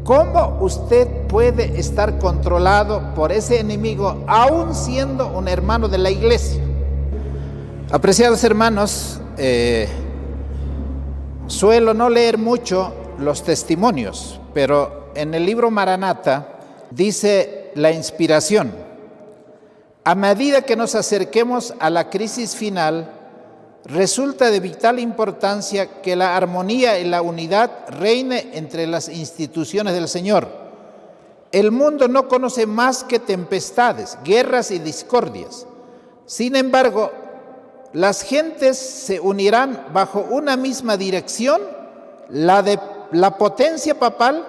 ¿Cómo usted puede estar controlado por ese enemigo aún siendo un hermano de la iglesia? Apreciados hermanos, suelo no leer mucho los testimonios, pero en el libro Maranata dice la inspiración: a medida que nos acerquemos a la crisis final, resulta de vital importancia que la armonía y la unidad reine entre las instituciones del Señor. El mundo no conoce más que tempestades, guerras y discordias. Sin embargo, las gentes se unirán bajo una misma dirección, la de la potencia papal,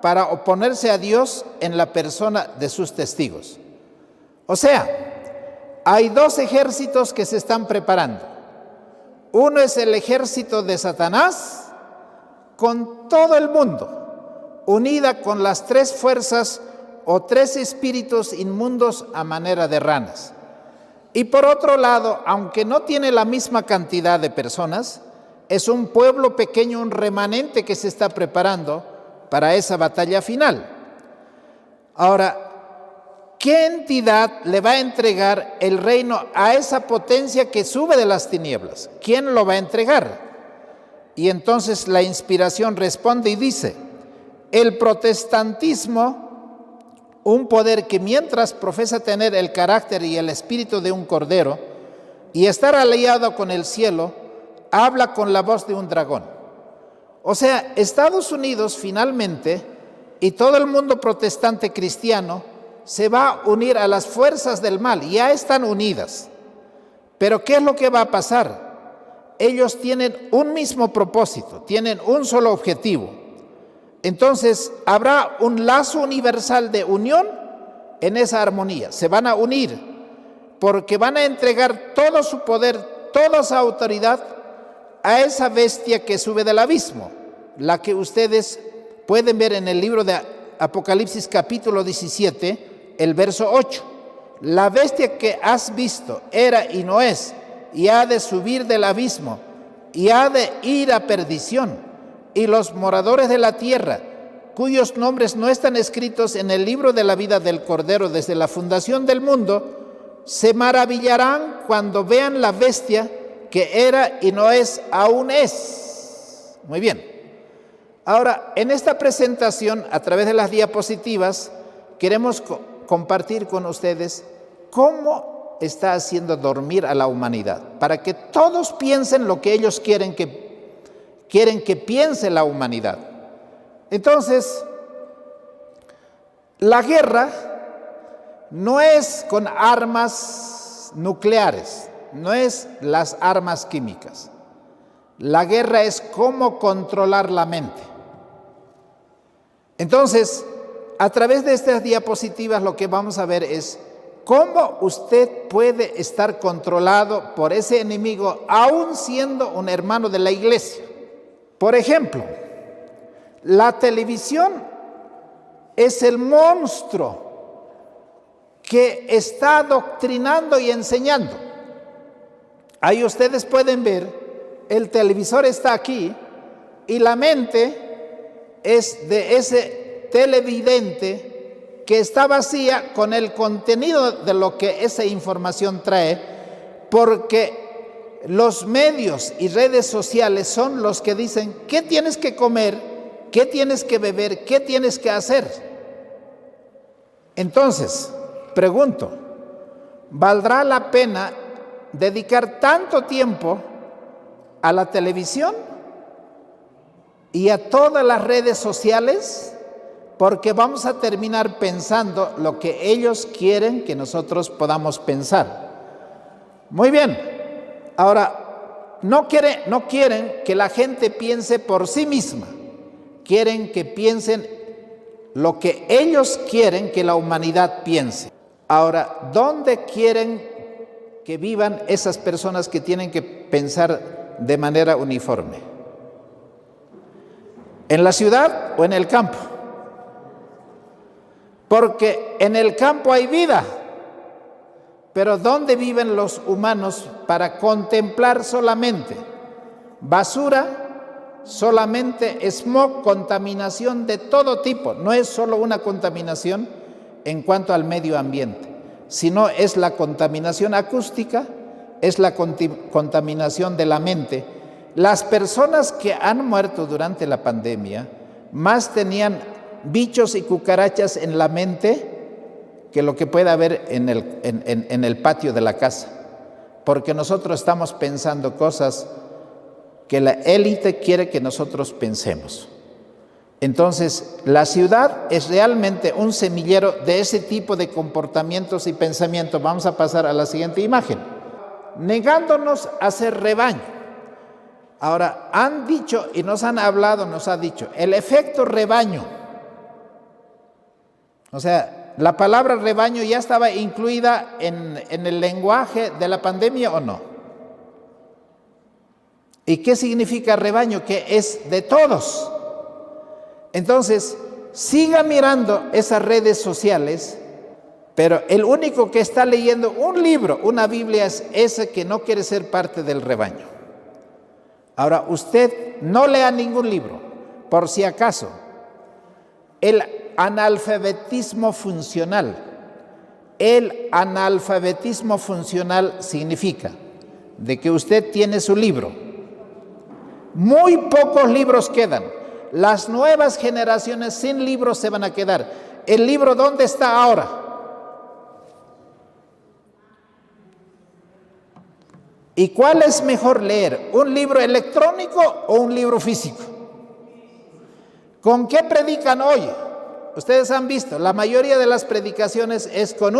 para oponerse a Dios en la persona de sus testigos. O sea, hay dos ejércitos que se están preparando. Uno es el ejército de Satanás con todo el mundo, unida con las tres fuerzas o tres espíritus inmundos a manera de ranas. Y por otro lado, aunque no tiene la misma cantidad de personas, es un pueblo pequeño, un remanente que se está preparando para esa batalla final. Ahora, ¿qué entidad le va a entregar el reino a esa potencia que sube de las tinieblas? ¿Quién lo va a entregar? Y entonces la inspiración responde y dice: el protestantismo, un poder que mientras profesa tener el carácter y el espíritu de un cordero y estar aliado con el cielo, habla con la voz de un dragón. O sea, Estados Unidos finalmente y todo el mundo protestante cristiano se va a unir a las fuerzas del mal, ya están unidas. Pero ¿qué es lo que va a pasar? Ellos tienen un mismo propósito, tienen un solo objetivo. Entonces habrá un lazo universal de unión en esa armonía. Se van a unir porque van a entregar todo su poder, toda su autoridad a esa bestia que sube del abismo, la que ustedes pueden ver en el libro de Apocalipsis capítulo 17, el verso 8. La bestia que has visto era y no es, y ha de subir del abismo, y ha de ir a perdición. Y los moradores de la tierra, cuyos nombres no están escritos en el libro de la vida del Cordero desde la fundación del mundo, se maravillarán cuando vean la bestia que era y no es, aún es. Muy bien. Ahora, en esta presentación, a través de las diapositivas, queremos compartir con ustedes cómo está haciendo dormir a la humanidad, para que todos piensen lo que ellos quieren que piense la humanidad. Entonces, la guerra no es con armas nucleares, no es las armas químicas. La guerra es cómo controlar la mente. Entonces, a través de estas diapositivas lo que vamos a ver es cómo usted puede estar controlado por ese enemigo aún siendo un hermano de la iglesia. Por ejemplo, la televisión es el monstruo que está adoctrinando y enseñando. Ahí ustedes pueden ver, el televisor está aquí y la mente es de ese televidente que está vacía con el contenido de lo que esa información trae, porque los medios y redes sociales son los que dicen qué tienes que comer, qué tienes que beber, qué tienes que hacer. Entonces, pregunto, ¿valdrá la pena dedicar tanto tiempo a la televisión y a todas las redes sociales? Porque vamos a terminar pensando lo que ellos quieren que nosotros podamos pensar. Muy bien. Ahora, no quieren que la gente piense por sí misma, quieren que piensen lo que ellos quieren que la humanidad piense. Ahora, ¿dónde quieren que vivan esas personas que tienen que pensar de manera uniforme? ¿En la ciudad o en el campo? Porque en el campo hay vida. Pero ¿dónde viven los humanos para contemplar solamente basura, solamente smog, contaminación de todo tipo. No es solo una contaminación en cuanto al medio ambiente, sino es la contaminación acústica, es la contaminación de la mente. Las personas que han muerto durante la pandemia más tenían bichos y cucarachas en la mente que lo que puede haber en el patio de la casa, porque nosotros estamos pensando cosas que la élite quiere que nosotros pensemos. Entonces, la ciudad es realmente un semillero de ese tipo de comportamientos y pensamientos. Vamos a pasar a la siguiente imagen. Negándonos a ser rebaño. Ahora, han dicho y nos han hablado, nos ha dicho, el efecto rebaño. O sea, ¿la palabra rebaño ya estaba incluida en el lenguaje de la pandemia o no? ¿Y qué significa rebaño? Que es de todos. Entonces, siga mirando esas redes sociales, pero el único que está leyendo un libro, una Biblia, es ese que no quiere ser parte del rebaño. Ahora, usted no lea ningún libro, por si acaso. El analfabetismo funcional. El analfabetismo funcional significa de que usted tiene su libro. Muy pocos libros quedan. Las nuevas generaciones sin libros se van a quedar. ¿El libro dónde está ahora? ¿Y cuál es mejor leer? ¿Un libro electrónico o un libro físico? ¿Con qué predican hoy? Ustedes han visto, la mayoría de las predicaciones es con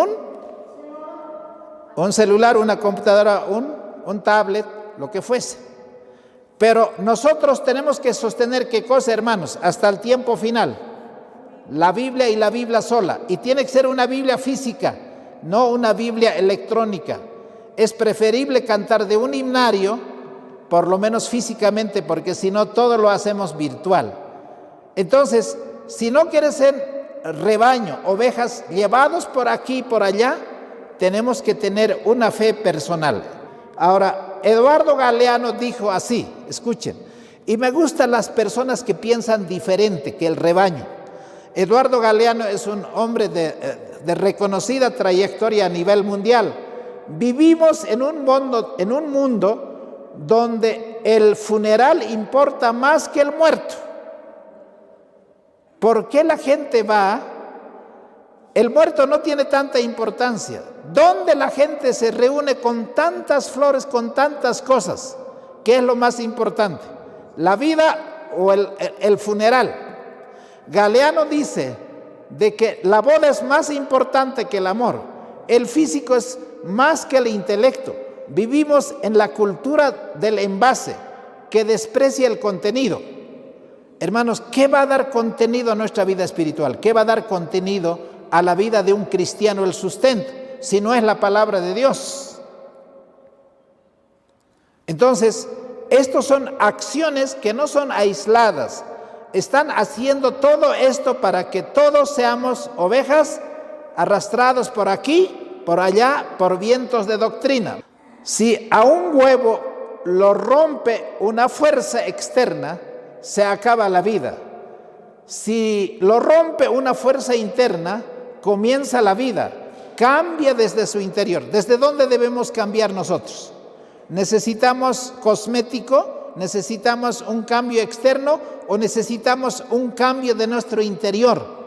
un celular, una computadora, un tablet, lo que fuese. Pero nosotros tenemos que sostener ¿qué cosa, hermanos? Hasta el tiempo final. La Biblia y la Biblia sola. Y tiene que ser una Biblia física, no una Biblia electrónica. Es preferible cantar de un himnario, por lo menos físicamente, porque si no todo lo hacemos virtual. Entonces, si no quieres ser rebaño, ovejas llevados por aquí y por allá, tenemos que tener una fe personal. Ahora, Eduardo Galeano dijo así, escuchen, y me gustan las personas que piensan diferente que el rebaño. Eduardo Galeano es un hombre de reconocida trayectoria a nivel mundial. Vivimos en un mundo donde el funeral importa más que el muerto. ¿Por qué la gente va? El muerto no tiene tanta importancia. ¿Dónde la gente se reúne con tantas flores, con tantas cosas? ¿Qué es lo más importante? ¿La vida o el funeral? Galeano dice de que la boda es más importante que el amor. El físico es más que el intelecto. Vivimos en la cultura del envase que desprecia el contenido. Hermanos, ¿qué va a dar contenido a nuestra vida espiritual? ¿Qué va a dar contenido a la vida de un cristiano, el sustento, si no es la palabra de Dios? Entonces, estos son acciones que no son aisladas. Están haciendo todo esto para que todos seamos ovejas arrastrados por aquí, por allá, por vientos de doctrina. Si a un huevo lo rompe una fuerza externa, se acaba la vida. Si lo rompe una fuerza interna, comienza la vida. Cambia desde su interior. ¿Desde dónde debemos cambiar nosotros? ¿Necesitamos cosmético? ¿Necesitamos un cambio externo? ¿O necesitamos un cambio de nuestro interior?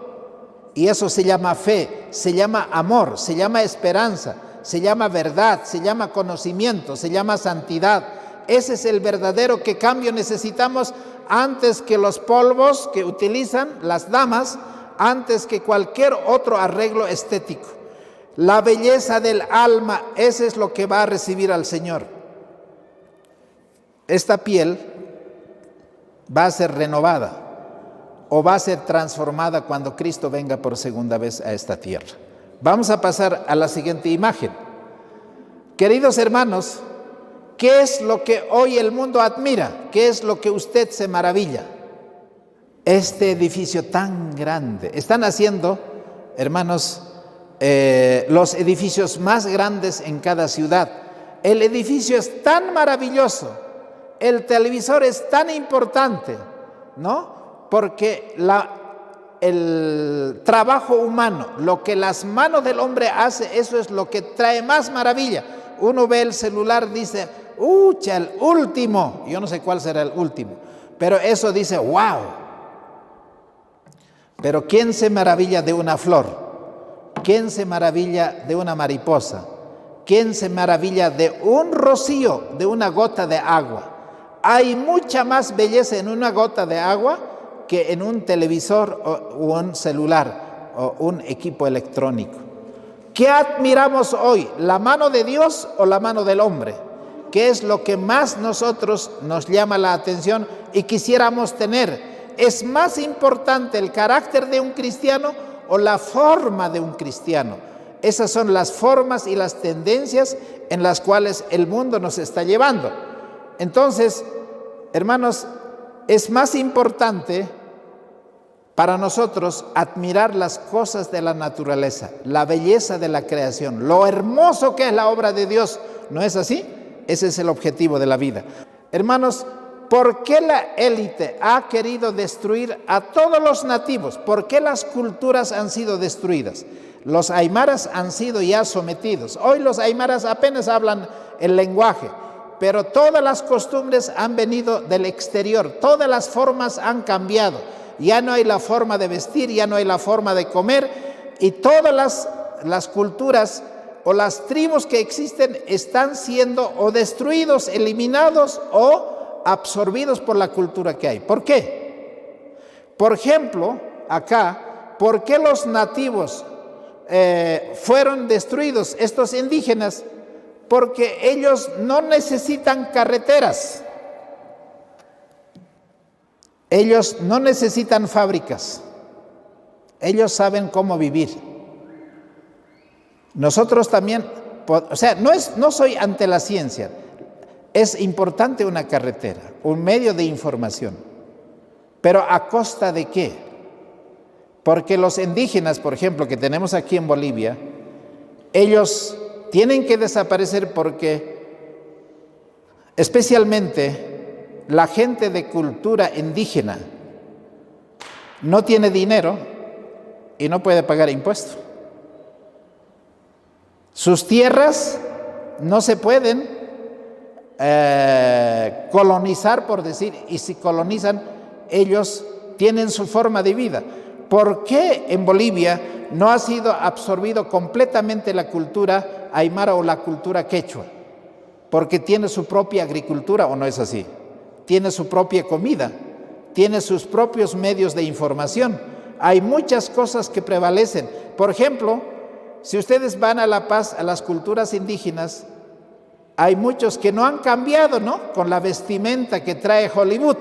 Y eso se llama fe, se llama amor, se llama esperanza, se llama verdad, se llama conocimiento, se llama santidad. Ese es el verdadero cambio necesitamos antes que los polvos que utilizan las damas, antes que cualquier otro arreglo estético. La belleza del alma, ese es lo que va a recibir al Señor. Esta piel va a ser renovada o va a ser transformada cuando Cristo venga por segunda vez a esta tierra. Vamos a pasar a la siguiente imagen. Queridos hermanos, ¿qué es lo que hoy el mundo admira? ¿Qué es lo que usted se maravilla? Este edificio tan grande. Están haciendo, hermanos, los edificios más grandes en cada ciudad. El edificio es tan maravilloso el televisor es tan importante, ¿no? Porque el trabajo humano, lo que las manos del hombre hace, eso es lo que trae más maravilla. Uno ve el celular, dice, ¡ucha, el último! Yo no sé cuál será el último, pero eso dice, ¡wow! Pero ¿quién se maravilla de una flor? ¿Quién se maravilla de una mariposa? ¿Quién se maravilla de un rocío, de una gota de agua? Hay mucha más belleza en una gota de agua que en un televisor o un celular o un equipo electrónico. ¿Qué admiramos hoy? ¿La mano de Dios o la mano del hombre? ¿Qué es lo que más nos llama la atención y quisiéramos tener? ¿Es más importante el carácter de un cristiano o la forma de un cristiano? Esas son las formas y las tendencias en las cuales el mundo nos está llevando. Entonces, hermanos, es más importante para nosotros admirar las cosas de la naturaleza, la belleza de la creación, lo hermoso que es la obra de Dios. ¿No es así? Ese es el objetivo de la vida. Hermanos, ¿por qué la élite ha querido destruir a todos los nativos? ¿Por qué las culturas han sido destruidas? Los aymaras han sido ya sometidos. Hoy los aymaras apenas hablan el lenguaje, pero todas las costumbres han venido del exterior, todas las formas han cambiado. Ya no hay la forma de vestir, ya no hay la forma de comer, y todas las culturas o las tribus que existen están siendo o destruidos, eliminados o absorbidos por la cultura que hay. ¿Por qué? Por ejemplo, acá, ¿por qué los nativos fueron destruidos, estos indígenas? Porque ellos no necesitan carreteras, ellos no necesitan fábricas, ellos saben cómo vivir. Nosotros también, o sea, no soy ante la ciencia, es importante una carretera, un medio de información, pero ¿a costa de qué? Porque los indígenas, por ejemplo, que tenemos aquí en Bolivia, ellos tienen que desaparecer porque especialmente la gente de cultura indígena no tiene dinero y no puede pagar impuestos. Sus tierras no se pueden colonizar, por decir, y si colonizan, ellos tienen su forma de vida. ¿Por qué en Bolivia no ha sido absorbido completamente la cultura aymara o la cultura quechua? Porque tiene su propia agricultura, ¿o no es así? Tiene su propia comida, tiene sus propios medios de información. Hay muchas cosas que prevalecen. Por ejemplo, si ustedes van a La Paz, a las culturas indígenas, hay muchos que no han cambiado, ¿no? Con la vestimenta que trae Hollywood.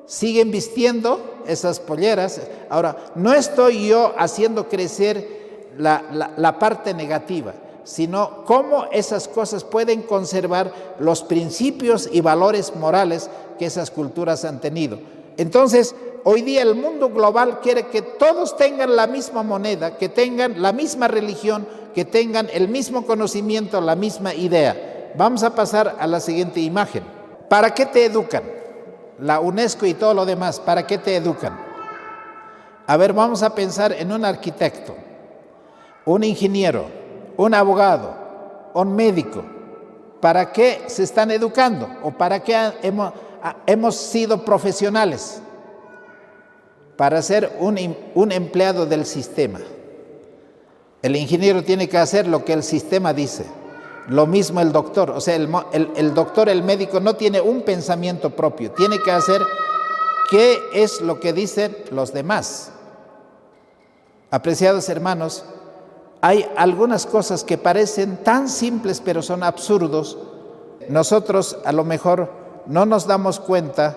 Siguen vistiendo esas polleras. Ahora, no estoy yo haciendo crecer la parte negativa, sino cómo esas cosas pueden conservar los principios y valores morales que esas culturas han tenido. Entonces, hoy día el mundo global quiere que todos tengan la misma moneda, que tengan la misma religión, que tengan el mismo conocimiento, la misma idea. Vamos a pasar a la siguiente imagen. ¿Para qué te educan? La UNESCO y todo lo demás, ¿para qué te educan? A ver, vamos a pensar en un arquitecto, un ingeniero, un abogado, un médico. ¿Para qué se están educando? ¿O para qué hemos sido profesionales? Para ser un empleado del sistema. El ingeniero tiene que hacer lo que el sistema dice. Lo mismo el doctor, o sea, el doctor, el médico no tiene un pensamiento propio, tiene que hacer qué es lo que dicen los demás. Apreciados hermanos, hay algunas cosas que parecen tan simples pero son absurdos. Nosotros a lo mejor no nos damos cuenta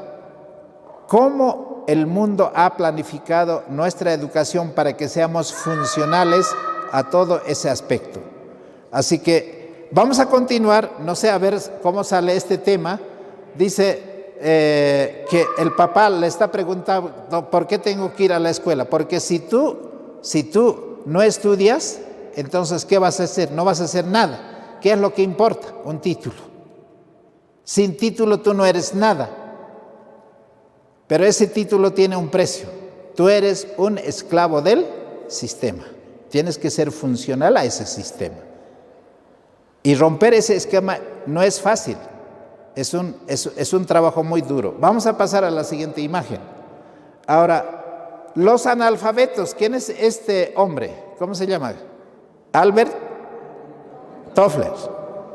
cómo el mundo ha planificado nuestra educación para que seamos funcionales a todo ese aspecto. Así que vamos a continuar, no sé, a ver cómo sale este tema. Dice que el papá le está preguntando, ¿por qué tengo que ir a la escuela? Porque si tú no estudias, entonces, ¿qué vas a hacer? No vas a hacer nada. ¿Qué es lo que importa? Un título. Sin título tú no eres nada, pero ese título tiene un precio. Tú eres un esclavo del sistema. Tienes que ser funcional a ese sistema. Y romper ese esquema no es fácil. Es un trabajo muy duro. Vamos a pasar a la siguiente imagen. Ahora, los analfabetos. ¿Quién es este hombre? ¿Cómo se llama? Albert Toffler.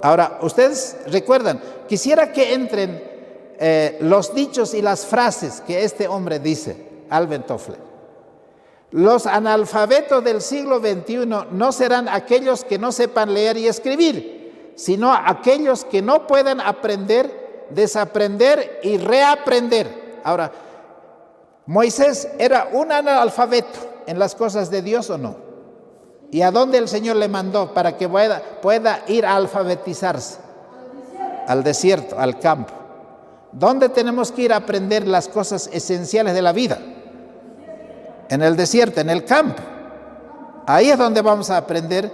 Ahora, ustedes recuerdan, quisiera que entren los dichos y las frases que este hombre dice, Albert Toffler. Los analfabetos del siglo XXI no serán aquellos que no sepan leer y escribir, sino aquellos que no puedan aprender, desaprender y reaprender. Ahora, ¿Moisés era un analfabeto en las cosas de Dios o no? ¿Y a dónde el Señor le mandó para que pueda ir a alfabetizarse? Al desierto, al campo. ¿Dónde tenemos que ir a aprender las cosas esenciales de la vida? En el desierto, en el campo. Ahí es donde vamos a aprender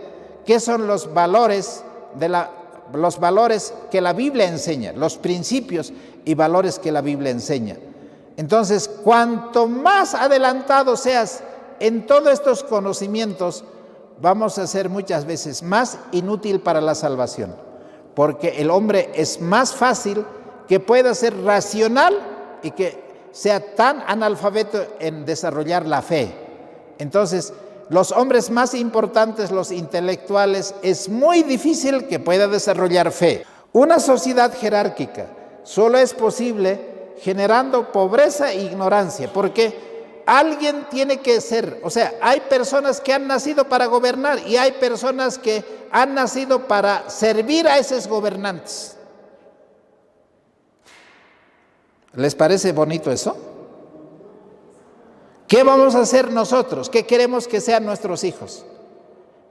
qué son los valores que la Biblia enseña, los principios y valores que la Biblia enseña. Entonces, cuanto más adelantado seas en todos estos conocimientos, vamos a ser muchas veces más inútil para la salvación, porque el hombre es más fácil que pueda ser racional y que sea tan analfabeto en desarrollar la fe. Entonces, los hombres más importantes, los intelectuales, es muy difícil que pueda desarrollar fe. Una sociedad jerárquica solo es posible generando pobreza e ignorancia, porque alguien tiene que ser, o sea, hay personas que han nacido para gobernar y hay personas que han nacido para servir a esos gobernantes. ¿Les parece bonito eso? ¿Qué vamos a hacer nosotros? ¿Qué queremos que sean nuestros hijos?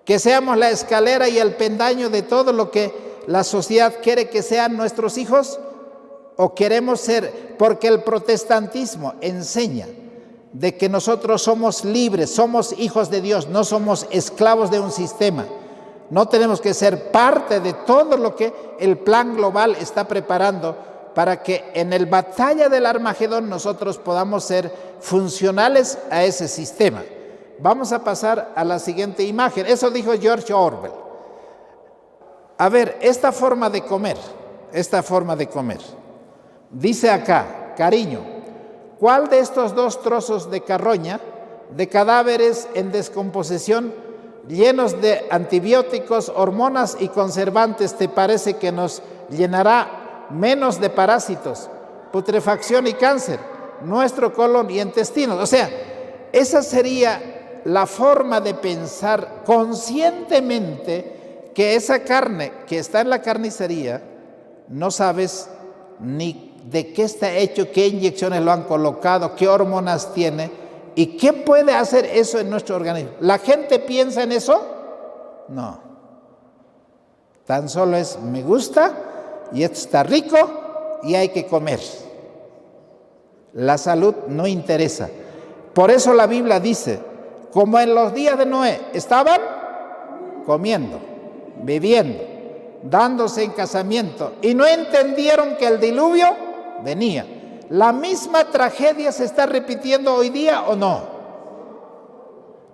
¿Que seamos la escalera y el peldaño de todo lo que la sociedad quiere que sean nuestros hijos? ¿O queremos ser, porque el protestantismo enseña de que nosotros somos libres, somos hijos de Dios, no somos esclavos de un sistema? No tenemos que ser parte de todo lo que el plan global está preparando para que en el batalla del Armagedón nosotros podamos ser funcionales a ese sistema. Vamos a pasar a la siguiente imagen. Eso dijo George Orwell. A ver, esta forma de comer. Dice acá, cariño, ¿cuál de estos dos trozos de carroña, de cadáveres en descomposición, llenos de antibióticos, hormonas y conservantes, te parece que nos llenará menos de parásitos, putrefacción y cáncer, nuestro colon y intestinos? O sea, esa sería la forma de pensar conscientemente que esa carne que está en la carnicería, no sabes ni de qué está hecho, qué inyecciones lo han colocado, qué hormonas tiene y qué puede hacer eso en nuestro organismo. ¿La gente piensa en eso? No. Tan solo es, me gusta y esto está rico y hay que comer. La salud no interesa. Por eso la Biblia dice, como en los días de Noé, estaban comiendo, bebiendo, dándose en casamiento y no entendieron que el diluvio venía. ¿La misma tragedia se está repitiendo hoy día o no?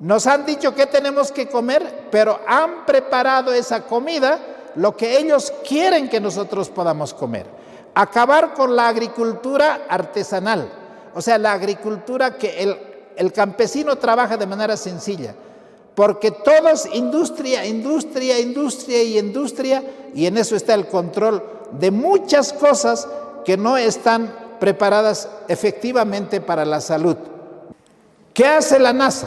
Nos han dicho que tenemos que comer, pero han preparado esa comida lo que ellos quieren que nosotros podamos comer. Acabar con la agricultura artesanal, o sea, la agricultura que el campesino trabaja de manera sencilla, porque todo es industria, industria, industria y industria, y en eso está el control de muchas cosas que no están preparadas efectivamente para la salud. ¿Qué hace la NASA?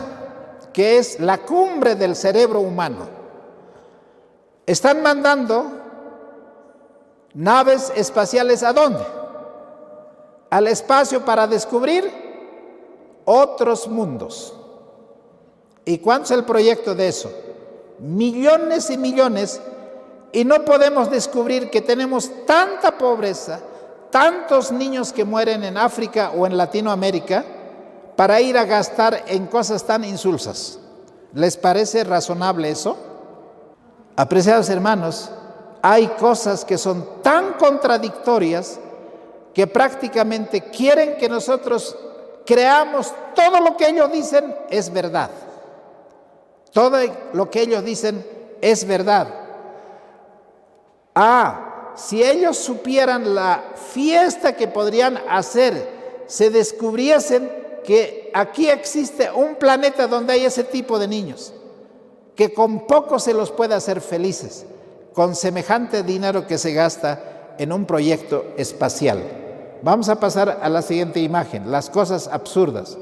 Que es la cumbre del cerebro humano. Están mandando naves espaciales ¿a dónde? Al espacio para descubrir otros mundos. ¿Y cuánto es el proyecto de eso? Millones y millones, y no podemos descubrir que tenemos tanta pobreza, tantos niños que mueren en África o en Latinoamérica para ir a gastar en cosas tan insulsas. ¿Les parece razonable eso? Apreciados hermanos, hay cosas que son tan contradictorias que prácticamente quieren que nosotros creamos todo lo que ellos dicen es verdad. Todo lo que ellos dicen es verdad. Si ellos supieran la fiesta que podrían hacer, se descubriesen que aquí existe un planeta donde hay ese tipo de niños, que con poco se los puede hacer felices, con semejante dinero que se gasta en un proyecto espacial. Vamos a pasar a la siguiente imagen, las cosas absurdas.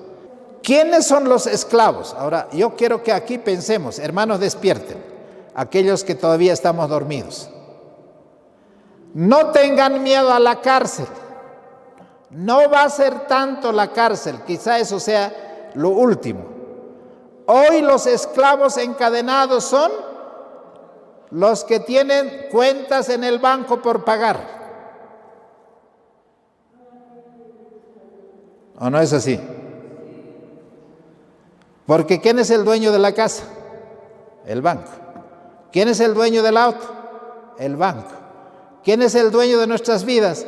¿Quiénes son los esclavos? Ahora, yo quiero que aquí pensemos, hermanos, despierten, aquellos que todavía estamos dormidos. No tengan miedo a la cárcel. No va a ser tanto la cárcel, quizá eso sea lo último. Hoy los esclavos encadenados son los que tienen cuentas en el banco por pagar. ¿O no es así? Porque ¿quién es el dueño de la casa? El banco. ¿Quién es el dueño del auto? El banco. ¿Quién es el dueño de nuestras vidas?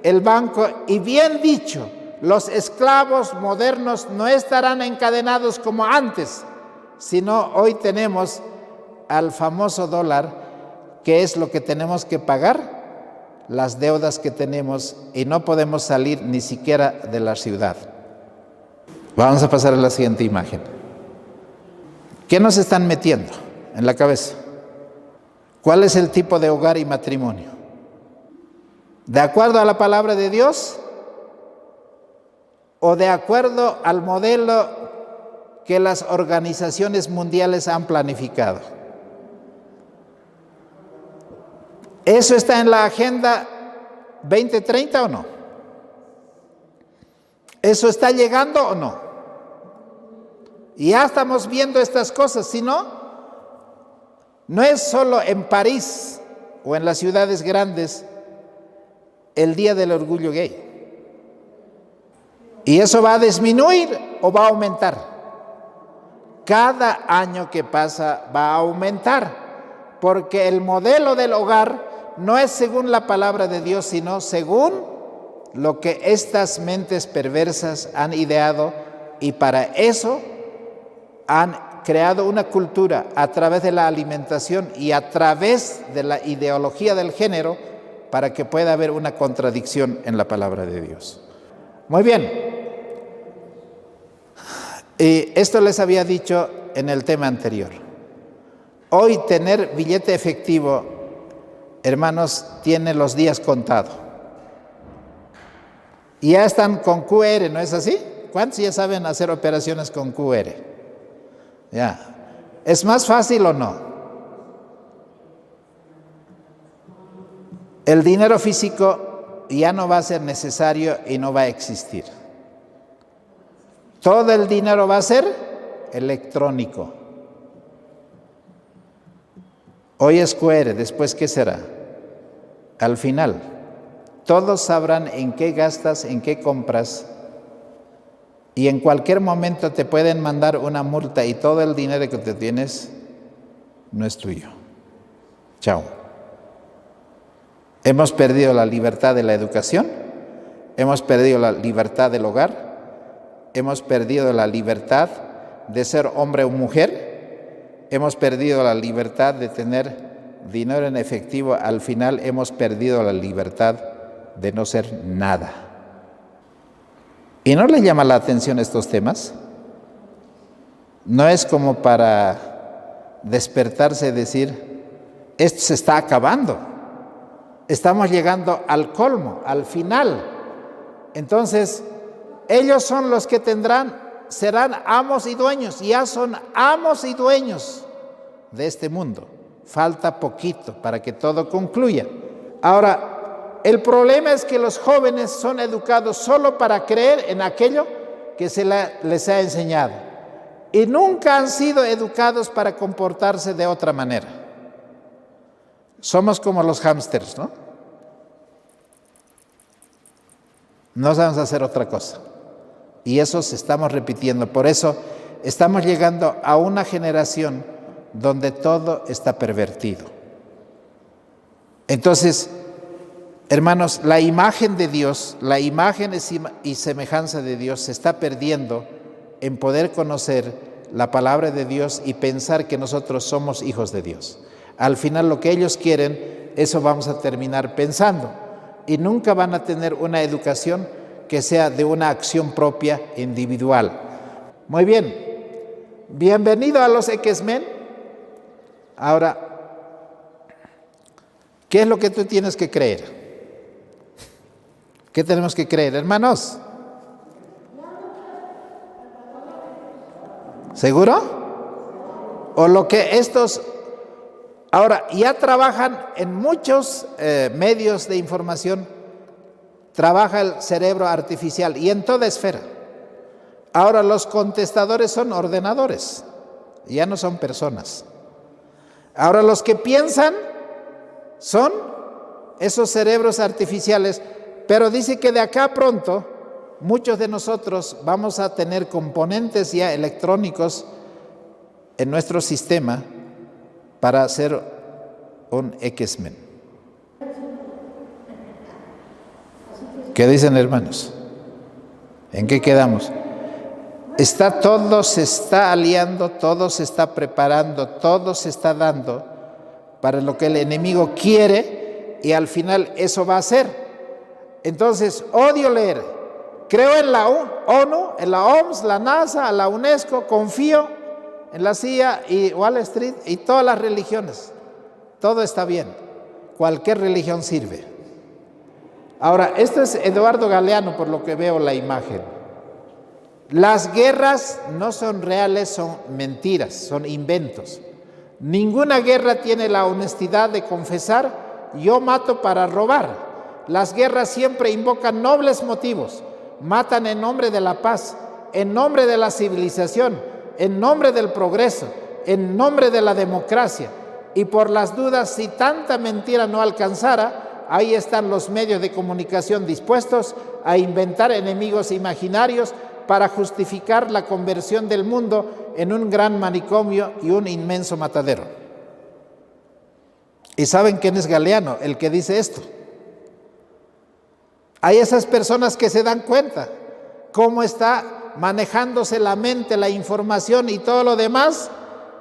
El banco. Y bien dicho, los esclavos modernos no estarán encadenados como antes, sino hoy tenemos al famoso dólar, que es lo que tenemos que pagar, las deudas que tenemos, y no podemos salir ni siquiera de la ciudad. Vamos a pasar a la siguiente imagen. ¿Qué nos están metiendo en la cabeza? ¿Cuál es el tipo de hogar y matrimonio? ¿De acuerdo a la palabra de Dios o de acuerdo al modelo que las organizaciones mundiales han planificado? ¿Eso está en la Agenda 2030 o no? ¿Eso está llegando o no? Y ya estamos viendo estas cosas, si no, no es solo en París o en las ciudades grandes el Día del Orgullo Gay. ¿Y eso va a disminuir o va a aumentar? Cada año que pasa va a aumentar, porque el modelo del hogar no es según la palabra de Dios, sino según lo que estas mentes perversas han ideado, y para eso han creado una cultura a través de la alimentación y a través de la ideología del género, para que pueda haber una contradicción en la palabra de Dios. Muy bien. Y esto les había dicho en el tema anterior. Hoy tener billete efectivo, hermanos, tiene los días contados. Y ya están con QR, ¿no es así? ¿Cuántos ya saben hacer operaciones con QR? Ya. ¿Es más fácil o no? El dinero físico ya no va a ser necesario y no va a existir. Todo el dinero va a ser electrónico. Hoy es QR, después ¿qué será? Al final, todos sabrán en qué gastas, en qué compras, y en cualquier momento te pueden mandar una multa y todo el dinero que te tienes no es tuyo. Chao. Hemos perdido la libertad de la educación, hemos perdido la libertad del hogar, hemos perdido la libertad de ser hombre o mujer, hemos perdido la libertad de tener dinero en efectivo, al final hemos perdido la libertad de no ser nada. ¿Y no le llama la atención estos temas? No es como para despertarse y decir, esto se está acabando. Estamos llegando al colmo, al final. Entonces, ellos son los que serán amos y dueños, ya son amos y dueños de este mundo. Falta poquito para que todo concluya. Ahora, el problema es que los jóvenes son educados solo para creer en aquello que les ha enseñado, y nunca han sido educados para comportarse de otra manera. Somos como los hámsters, ¿no? No sabemos hacer otra cosa. Y eso se estamos repitiendo. Por eso estamos llegando a una generación donde todo está pervertido. Entonces, hermanos, la imagen de Dios, la imagen y semejanza de Dios se está perdiendo en poder conocer la palabra de Dios y pensar que nosotros somos hijos de Dios. Al final lo que ellos quieren, eso vamos a terminar pensando, y nunca van a tener una educación que sea de una acción propia individual. Muy bien, bienvenido a los X-Men. Ahora, ¿qué es lo que tú tienes que creer? ¿Qué tenemos que creer, hermanos? ¿Seguro? O lo que estos ahora ya trabajan en muchos medios de información, trabaja el cerebro artificial y en toda esfera. Ahora los contestadores son ordenadores, ya no son personas. Ahora los que piensan son esos cerebros artificiales, pero dice que de acá pronto muchos de nosotros vamos a tener componentes ya electrónicos en nuestro sistema para hacer un X-Men. ¿Qué dicen, hermanos? ¿En qué quedamos? Todo se está aliando, todo se está preparando, todo se está dando para lo que el enemigo quiere, y al final eso va a ser. Entonces, odio leer. Creo en la ONU, en la OMS, la NASA, la UNESCO, confío en la CIA y Wall Street y todas las religiones. Todo está bien. Cualquier religión sirve. Ahora, esto es Eduardo Galeano, por lo que veo la imagen. Las guerras no son reales, son mentiras, son inventos. Ninguna guerra tiene la honestidad de confesar: yo mato para robar. Las guerras siempre invocan nobles motivos. Matan en nombre de la paz, en nombre de la civilización, en nombre del progreso, en nombre de la democracia. Y por las dudas, si tanta mentira no alcanzara, ahí están los medios de comunicación dispuestos a inventar enemigos imaginarios para justificar la conversión del mundo en un gran manicomio y un inmenso matadero. ¿Y saben quién es Galeano, el que dice esto? Hay esas personas que se dan cuenta cómo está manejándose la mente, la información y todo lo demás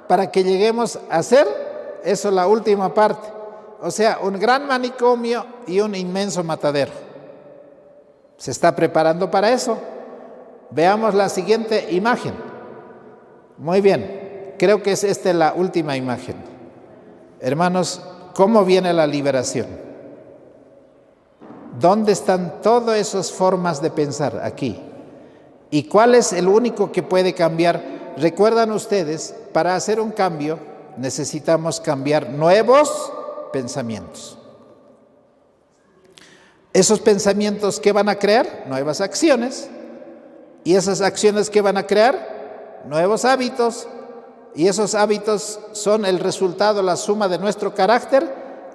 para que lleguemos a hacer eso, la última parte. O sea, un gran manicomio y un inmenso matadero. Se está preparando para eso. Veamos la siguiente imagen. Muy bien, creo que es esta la última imagen. Hermanos, ¿cómo viene la liberación? ¿Dónde están todas esas formas de pensar? Aquí. ¿Y cuál es el único que puede cambiar? Recuerdan ustedes, para hacer un cambio necesitamos cambiar nuevos pensamientos. Esos pensamientos, ¿qué van a crear? Nuevas acciones. Y esas acciones, ¿qué van a crear? Nuevos hábitos. Y esos hábitos son el resultado, la suma de nuestro carácter,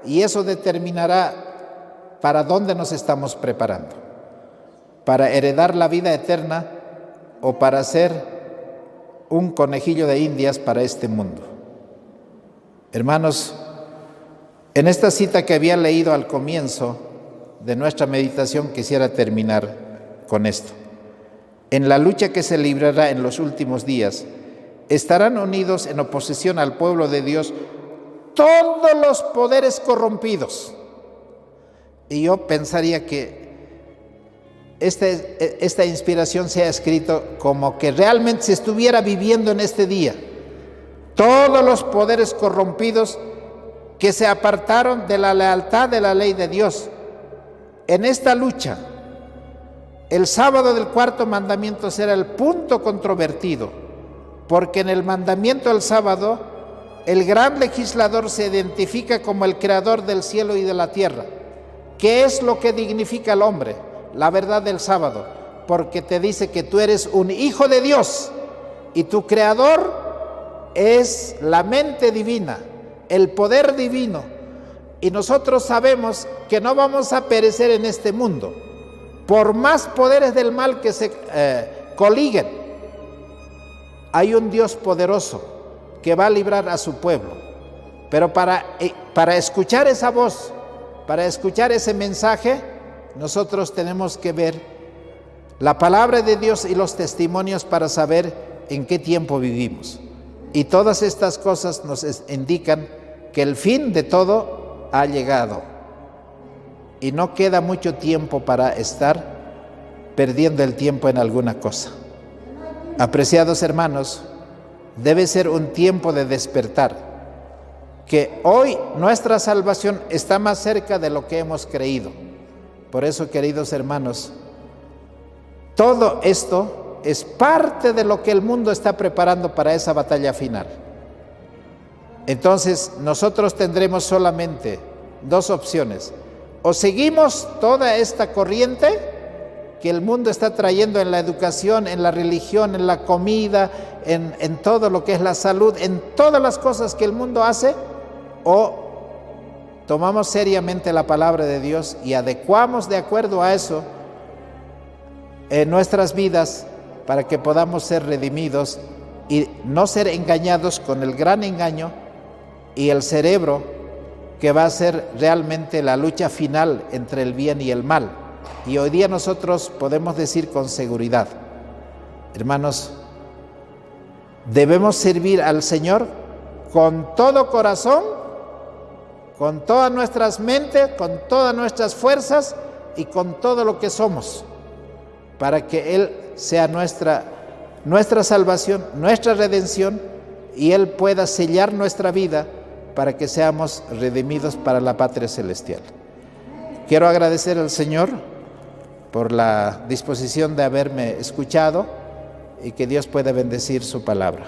y eso determinará para dónde nos estamos preparando. Para heredar la vida eterna o para ser un conejillo de indias para este mundo. Hermanos, en esta cita que había leído al comienzo de nuestra meditación, quisiera terminar con esto. En la lucha que se librará en los últimos días, estarán unidos en oposición al pueblo de Dios todos los poderes corrompidos. Y yo pensaría que esta inspiración se ha escrito como que realmente se estuviera viviendo en este día. Todos los poderes corrompidos que se apartaron de la lealtad de la ley de Dios. En esta lucha, el sábado del cuarto mandamiento será el punto controvertido, porque en el mandamiento del sábado, el gran legislador se identifica como el creador del cielo y de la tierra. ¿Qué es lo que dignifica al hombre? La verdad del sábado, porque te dice que tú eres un hijo de Dios y tu creador es la mente divina, el poder divino. Y nosotros sabemos que no vamos a perecer en este mundo. Por más poderes del mal que se coliguen, hay un Dios poderoso que va a librar a su pueblo. Pero para escuchar esa voz para escuchar ese mensaje, nosotros tenemos que ver la palabra de Dios y los testimonios para saber en qué tiempo vivimos. Y todas estas cosas nos indican que el fin de todo ha llegado y no queda mucho tiempo para estar perdiendo el tiempo en alguna cosa. Apreciados hermanos, debe ser un tiempo de despertar, que hoy nuestra salvación está más cerca de lo que hemos creído. Por eso, queridos hermanos, todo esto es parte de lo que el mundo está preparando para esa batalla final. Entonces, nosotros tendremos solamente dos opciones: o seguimos toda esta corriente que el mundo está trayendo en la educación, en la religión, en la comida, en todo lo que es la salud, en todas las cosas que el mundo hace, o tomamos seriamente la palabra de Dios y adecuamos de acuerdo a eso en nuestras vidas para que podamos ser redimidos y no ser engañados con el gran engaño y el cerebro que va a ser realmente la lucha final entre el bien y el mal. Y hoy día nosotros podemos decir con seguridad, hermanos, debemos servir al Señor con todo corazón, con todas nuestras mentes, con todas nuestras fuerzas y con todo lo que somos, para que Él sea nuestra salvación, nuestra redención, y Él pueda sellar nuestra vida para que seamos redimidos para la patria celestial. Quiero agradecer al Señor por la disposición de haberme escuchado y que Dios pueda bendecir su palabra.